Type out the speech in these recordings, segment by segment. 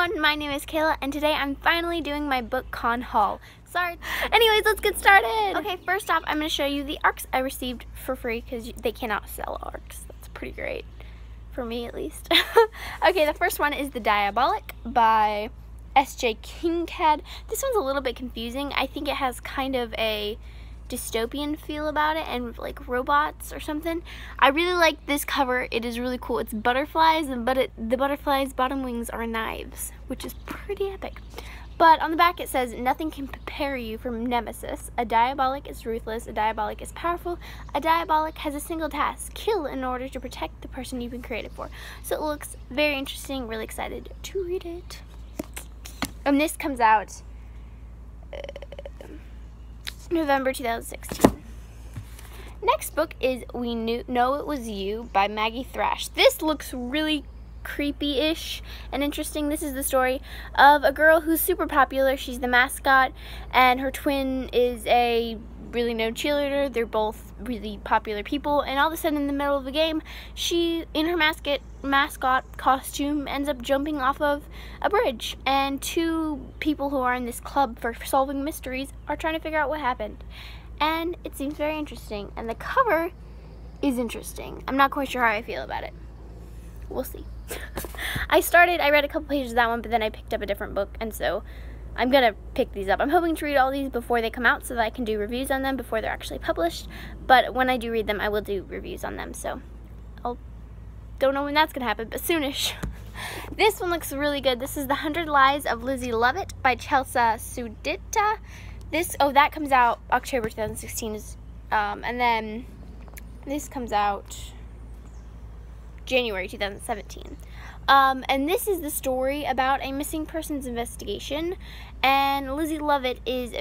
everyone, my name is Kayla, and today I'm finally doing my Bookcon haul. Sorry. Anyways, let's get started. Okay, first off, I'm going to show you the ARCs I received for free because they cannot sell ARCs. That's pretty great, for me at least. Okay, the first one is The Diabolic by S.J. Kincaid. This one's a little bit confusing. I think it has kind of a dystopian feel about it and like robots or something. I really like this cover. It is really cool. It's butterflies, but the butterflies' bottom wings are knives, which is pretty epic. But on the back it says, nothing can prepare you from Nemesis. A diabolic is ruthless. A diabolic is powerful. A diabolic has a single task: kill in order to protect the person you've been created for. So it looks very interesting. Really excited to read it. And this comes out November 2016. Next book is We Know It Was You by Maggie Thrash. This looks really creepy-ish and interesting. This is the story of a girl who's super popular. She's the mascot, and her twin is a really known cheerleader. They're both really popular people, and all of a sudden in the middle of the game, she, in her mascot costume, ends up jumping off of a bridge, and two people who are in this club for solving mysteries are trying to figure out what happened. And it seems very interesting, and the cover is interesting. I'm not quite sure how I feel about it. We'll see. I read a couple pages of that one, but then I picked up a different book, and so I'm gonna pick these up. I'm hoping to read all these before they come out so that I can do reviews on them before they're actually published. But when I do read them, I will do reviews on them. So don't know when that's gonna happen, but soonish. This one looks really good. This is The 100 Lies of Lizzie Lovett by Cayla Sudita. That comes out October 2016, and then this comes out January 2017. And this is the story about a missing persons investigation, and Lizzie Lovett is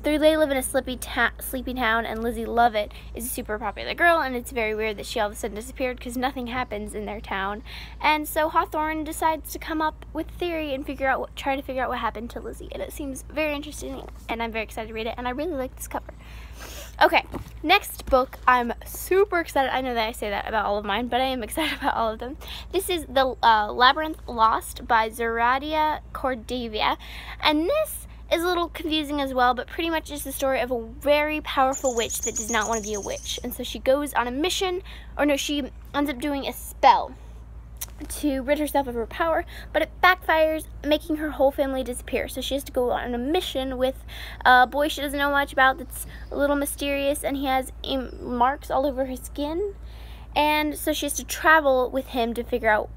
they live in a sleepy town, and Lizzie Lovett is a super popular girl, and it's very weird that she all of a sudden disappeared because nothing happens in their town. And so Hawthorne decides to come up with a theory and try to figure out what happened to Lizzie, and it seems very interesting, and I'm very excited to read it, and I really like this cover. Okay, next book, I'm super excited. I know that I say that about all of mine, but I am excited about all of them. This is The Labyrinth Lost by Zaradia Cordavia, and this is a little confusing as well, but pretty much is the story of a very powerful witch that does not want to be a witch. And so she goes on a mission, she ends up doing a spell to rid herself of her power, but it backfires, making her whole family disappear. So she has to go on a mission with a boy she doesn't know much about that's a little mysterious, and he has marks all over his skin. And so she has to travel with him to figure out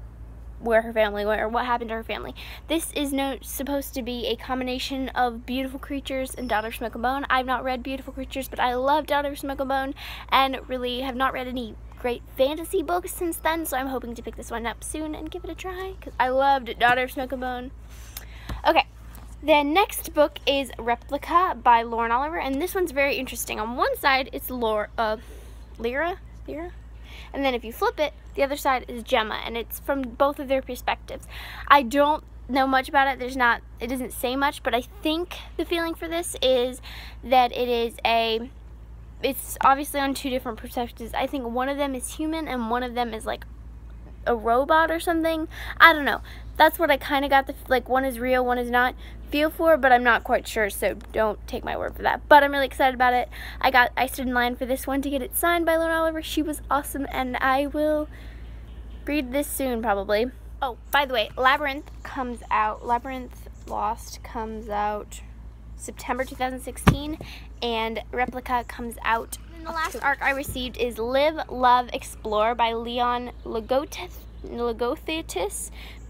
where her family went or what happened to her family. This is supposed to be a combination of Beautiful Creatures and Daughter of Smoke and Bone. I've not read Beautiful Creatures, but I love Daughter of Smoke and Bone, and really have not read any great fantasy books since then, so I'm hoping to pick this one up soon and give it a try, because I loved Daughter of Smoke and Bone. Okay, the next book is Replica by Lauren Oliver, and this one's very interesting. On one side, it's Lyra? And then if you flip it, the other side is Gemma, and it's from both of their perspectives. I don't know much about it. It doesn't say much, but I think the feeling for this is that it's obviously on two different perspectives. I think one of them is human and one of them is like a robot or something. I don't know. That's what I kind of got one is real, one is not feel for, but I'm not quite sure, so don't take my word for that. But I'm really excited about it. I stood in line for this one to get it signed by Lauren Oliver. She was awesome, and I will read this soon probably. Oh, by the way, Labyrinth Lost comes out September 2016, and Replica comes out. And the last ARC I received is Live, Love, Explore by Leon Logothetis,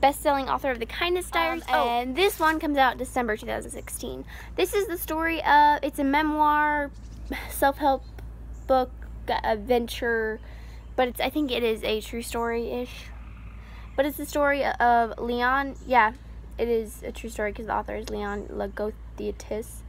best-selling author of The Kindness Diaries, and this one comes out December 2016. This is the story of, it's a memoir, self-help book, adventure, but I think it is a true story-ish. But it's the story of Leon, it is a true story because the author is Leon Logothetis.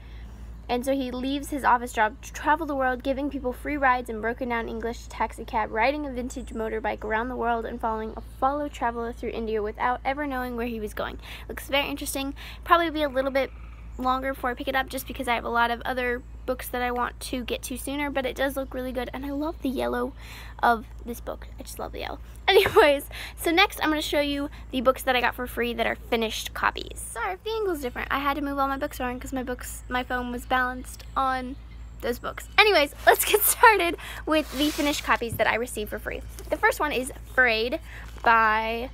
And so he leaves his office job to travel the world, giving people free rides in broken down English taxi cab, riding a vintage motorbike around the world, and following a fellow traveler through India without ever knowing where he was going. Looks very interesting. Probably be a little bit longer before I pick it up, just because I have a lot of other books that I want to get to sooner, but it does look really good, and I love the yellow of this book. I just love the yellow. Anyways, so next I'm going to show you the books that I got for free that are finished copies. Sorry if the angle's different. I had to move all my books around because my phone was balanced on those books. Anyways, let's get started with the finished copies that I received for free. The first one is Frayed by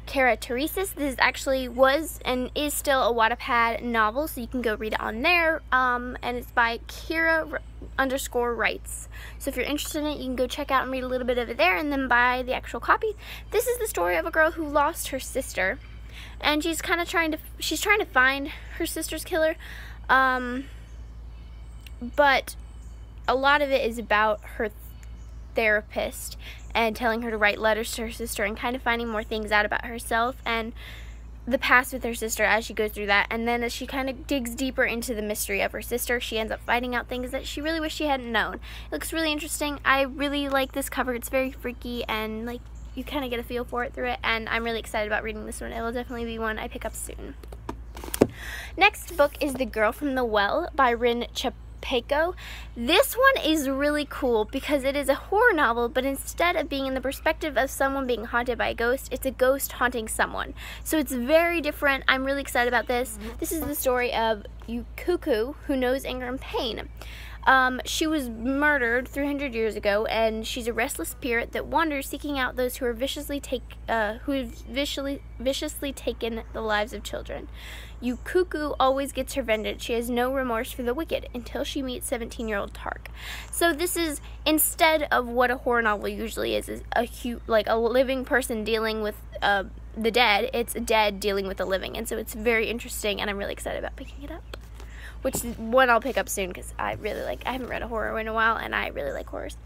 Cayla. This actually was and is still a Wattpad novel, so you can go read it on there. And it's by Cayla_writes. So if you're interested in it, you can go check out and read a little bit of it there, and then buy the actual copy. This is the story of a girl who lost her sister, and she's kind of trying to find her sister's killer. But a lot of it is about her therapist and telling her to write letters to her sister and kind of finding more things out about herself and the past with her sister as she goes through that. And then as she kind of digs deeper into the mystery of her sister, she ends up finding out things that she really wished she hadn't known. It looks really interesting. I really like this cover. It's very freaky, and like you kind of get a feel for it through it, and I'm really excited about reading this one. It will definitely be one I pick up soon. Next book is The Girl from the Well by Rin Chapeko. This one is really cool because it is a horror novel, but instead of being in the perspective of someone being haunted by a ghost, it's a ghost haunting someone. So it's very different. I'm really excited about this. This is the story of Yukuku, who knows anger and pain. She was murdered 300 years ago, and she's a restless spirit that wanders seeking out those who have viciously taken the lives of children. Yukuku always gets her vengeance. She has no remorse for the wicked until she meets 17-year-old Tark. So this is, instead of what a horror novel usually is a living person dealing with the dead, it's a dead dealing with the living. And so it's very interesting, and I'm really excited about picking it up. Which is one I'll pick up soon because I haven't read a horror in a while, and I really like horrors.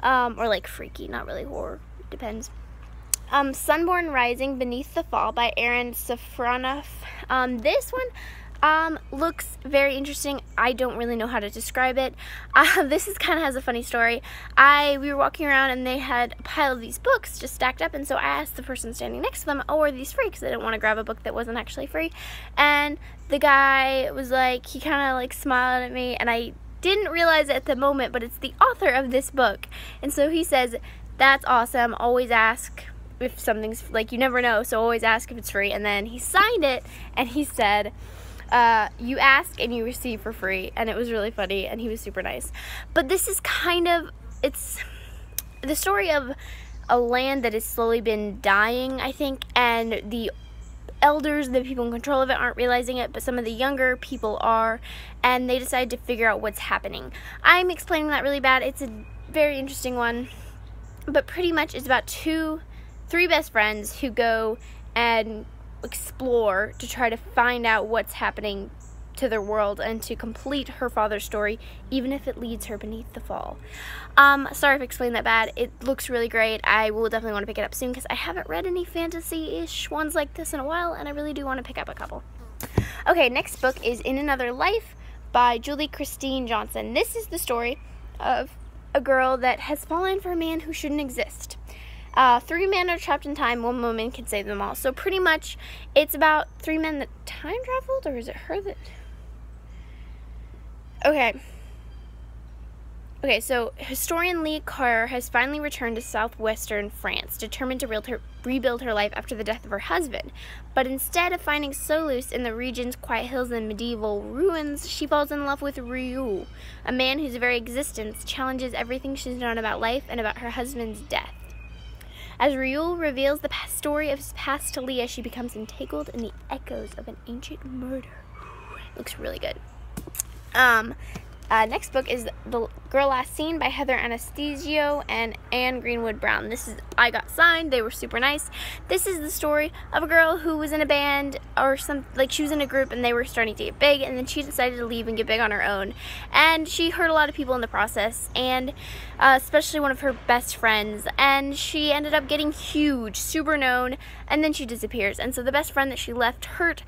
Or like freaky, not really horror, depends. Sunborn Rising Beneath the Fall by Aaron Safronoff. This one looks very interesting. I don't really know how to describe it. This kind of has a funny story. We were walking around, and they had a pile of these books just stacked up, and so I asked the person standing next to them, oh, are these free? Because I didn't want to grab a book that wasn't actually free. And the guy was like, he kind of like smiled at me, and I didn't realize it at the moment, but it's the author of this book. And so he says, that's awesome, always ask if something's, like, you never know, so always ask if it's free. And then he signed it, and he said, you ask and you receive for free. And it was really funny, and he was super nice. But this is it's the story of a land that has slowly been dying, I think, and the elders, the people in control of it, aren't realizing it, but some of the younger people are, and they decide to figure out what's happening. I'm explaining that really bad. It's a very interesting one, but pretty much it's about three best friends who go and explore to try to find out what's happening to their world and to complete her father's story, even if it leads her beneath the fall. Sorry if I explained that bad. It looks really great. I will definitely want to pick it up soon because I haven't read any fantasy-ish ones like this in a while, and I really do want to pick up a couple. Okay, next book is In Another Life by Julie Christine Johnson. This is the story of a girl that has fallen for a man who shouldn't exist. 3 men are trapped in time, 1 woman can save them all. So pretty much it's about 3 men that time traveled, or is it her that... Okay, so historian Leah Carr has finally returned to southwestern France, determined to rebuild her life after the death of her husband. But instead of finding solace in the region's quiet hills and medieval ruins, she falls in love with Ryu, a man whose very existence challenges everything she's known about life and about her husband's death. As Ryu reveals the story of his past to Leah, she becomes entangled in the echoes of an ancient murder. Looks really good. Next book is The Girl Last Seen by Heather Anastasio and Anne Greenwood Brown. I got signed. They were super nice. This is the story of a girl who was in a band, or she was in a group, and they were starting to get big, and then she decided to leave and get big on her own. And she hurt a lot of people in the process, and especially one of her best friends. And she ended up getting huge, super known, and then she disappears. And so the best friend that she left hurt,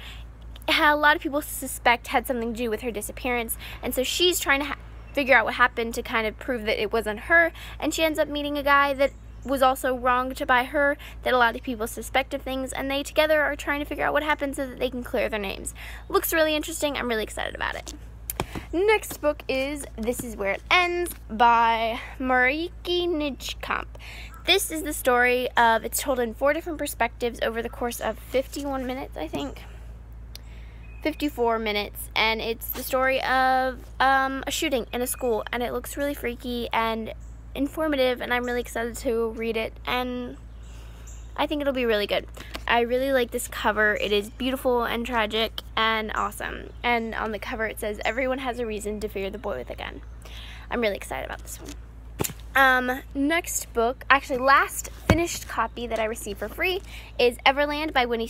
a lot of people suspect had something to do with her disappearance, and so she's trying to figure out what happened to kind of prove that it wasn't her, and she ends up meeting a guy that was also wronged by her, that a lot of people suspect of things, and they together are trying to figure out what happened so that they can clear their names. Looks really interesting. I'm really excited about it. Next book is This Is Where It Ends by Marieke Nijkamp. This is the story of, it's told in 4 different perspectives over the course of 51 minutes, I think. 54 minutes, and it's the story of a shooting in a school, and it looks really freaky and informative, and I'm really excited to read it, and I think it'll be really good. I really like this cover. It is beautiful and tragic and awesome, and on the cover it says, "Everyone has a reason to fear the boy with a gun." I'm really excited about this one. Next book, actually last finished copy that I received for free, is Everland by Wendy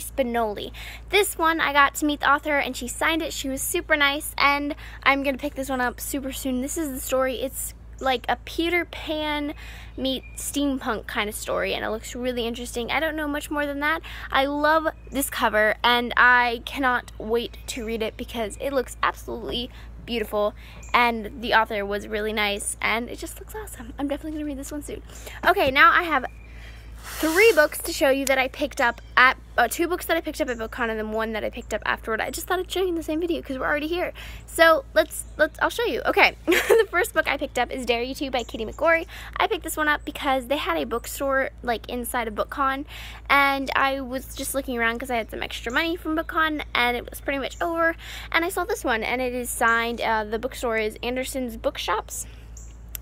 Spinoli. This one I got to meet the author and she signed it. She was super nice, and I'm gonna pick this one up super soon. This is the story. It's like a Peter Pan meet steampunk kind of story, and it looks really interesting. I don't know much more than that. I love this cover and I cannot wait to read it because it looks absolutely beautiful, and the author was really nice, and it just looks awesome. I'm definitely gonna read this one soon. Okay, now I have 3 books to show you that I picked up at 2 books that I picked up at Bookcon, and then 1 that I picked up afterward. I just thought I'd show you in the same video because we're already here. So I'll show you. Okay, the first book I picked up is Dare You To by Katie McGorry. I picked this one up because they had a bookstore like inside of Bookcon, and I was just looking around because I had some extra money from Bookcon, and it was pretty much over, and I saw this one, and it is signed. The bookstore is Anderson's Bookshops.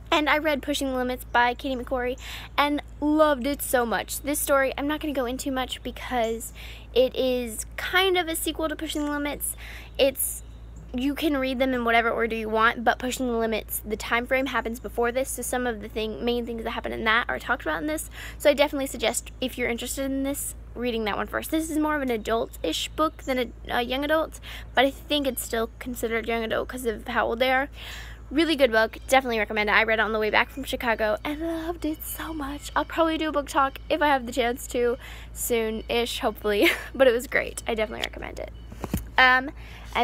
And I read Pushing the Limits by Katie McGorry and loved it so much. This story, I'm not going to go into much because it is kind of a sequel to Pushing the Limits. You can read them in whatever order you want, but Pushing the Limits, the time frame happens before this, so some of the main things that happen in that are talked about in this. So I definitely suggest, if you're interested in this, reading that one first. This is more of an adult-ish book than a young adult, but I think it's still considered young adult because of how old they are. Really good book. Definitely recommend it. I read it on the way back from Chicago and loved it so much. I'll probably do a book talk if I have the chance to soon-ish, hopefully. But it was great. I definitely recommend it. And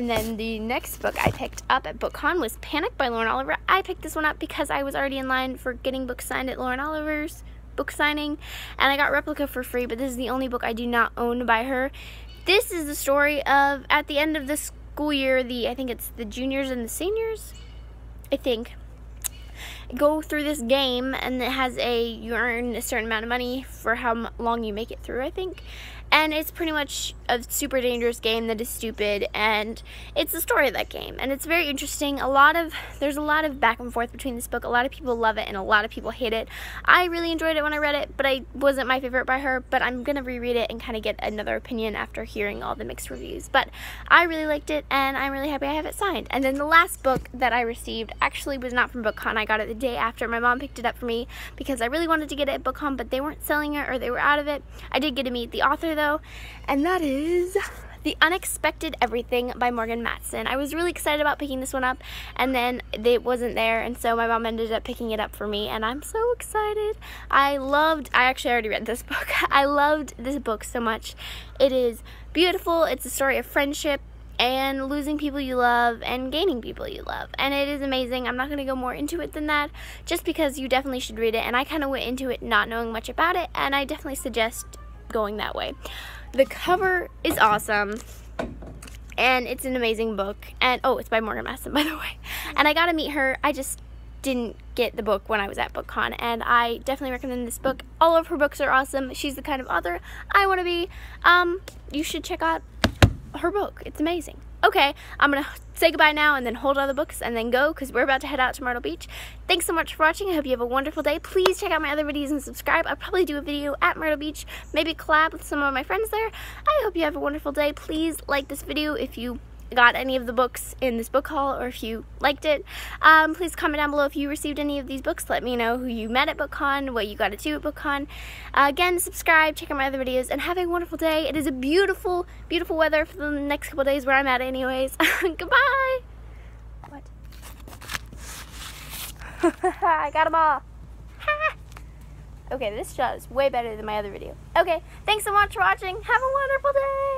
then the next book I picked up at Bookcon was Panic by Lauren Oliver. I picked this one up because I was already in line for getting books signed at Lauren Oliver's book signing, and I got Replica for free, but this is the only book I do not own by her. This is the story of, at the end of the school year, I think it's the juniors and the seniors, I think, go through this game, and it has you earn a certain amount of money for how long you make it through, I think. And it's pretty much a super dangerous game that is stupid, and it's the story of that game, and it's very interesting. There's a lot of back and forth between this book. A lot of people love it and a lot of people hate it. I really enjoyed it when I read it, but it wasn't my favorite by her, but I'm gonna reread it and kind of get another opinion after hearing all the mixed reviews. But I really liked it, and I'm really happy I have it signed. And then the last book that I received actually was not from Bookcon. I got it the day after. My mom picked it up for me because I really wanted to get it at Bookcon, but they weren't selling it or they were out of it. I did get to meet the author though, and that is The Unexpected Everything by Morgan Matson. I was really excited about picking this one up, and then it wasn't there, and so my mom ended up picking it up for me, and I'm so excited. I actually already read this book. I loved this book so much. It is beautiful. It's a story of friendship and losing people you love and gaining people you love, and it is amazing. I'm not going to go more into it than that, just because you definitely should read it, and I kind of went into it not knowing much about it, and I definitely suggest going that way. The cover is awesome, and it's an amazing book, and it's by Morgan Matson, by the way, and I got to meet her. I just didn't get the book when I was at Bookcon, and I definitely recommend this book. All of her books are awesome. She's the kind of author I want to be. You should check out her book. It's amazing. Okay, I'm gonna say goodbye now and then hold all the books and then go, because we're about to head out to Myrtle Beach. Thanks so much for watching. I hope you have a wonderful day. Please check out my other videos and subscribe. I'll probably do a video at Myrtle Beach, maybe collab with some of my friends there. I hope you have a wonderful day. Please like this video if you got any of the books in this book haul, or if you liked it. Please comment down below if you received any of these books. Let me know who you met at Bookcon, what you got to do at Bookcon. Again, subscribe, check out my other videos, and have a wonderful day. It is a beautiful, beautiful weather for the next couple days where I'm at anyways. Goodbye! What? I got them all. Okay, this shot is way better than my other video. Okay, thanks so much for watching. Have a wonderful day!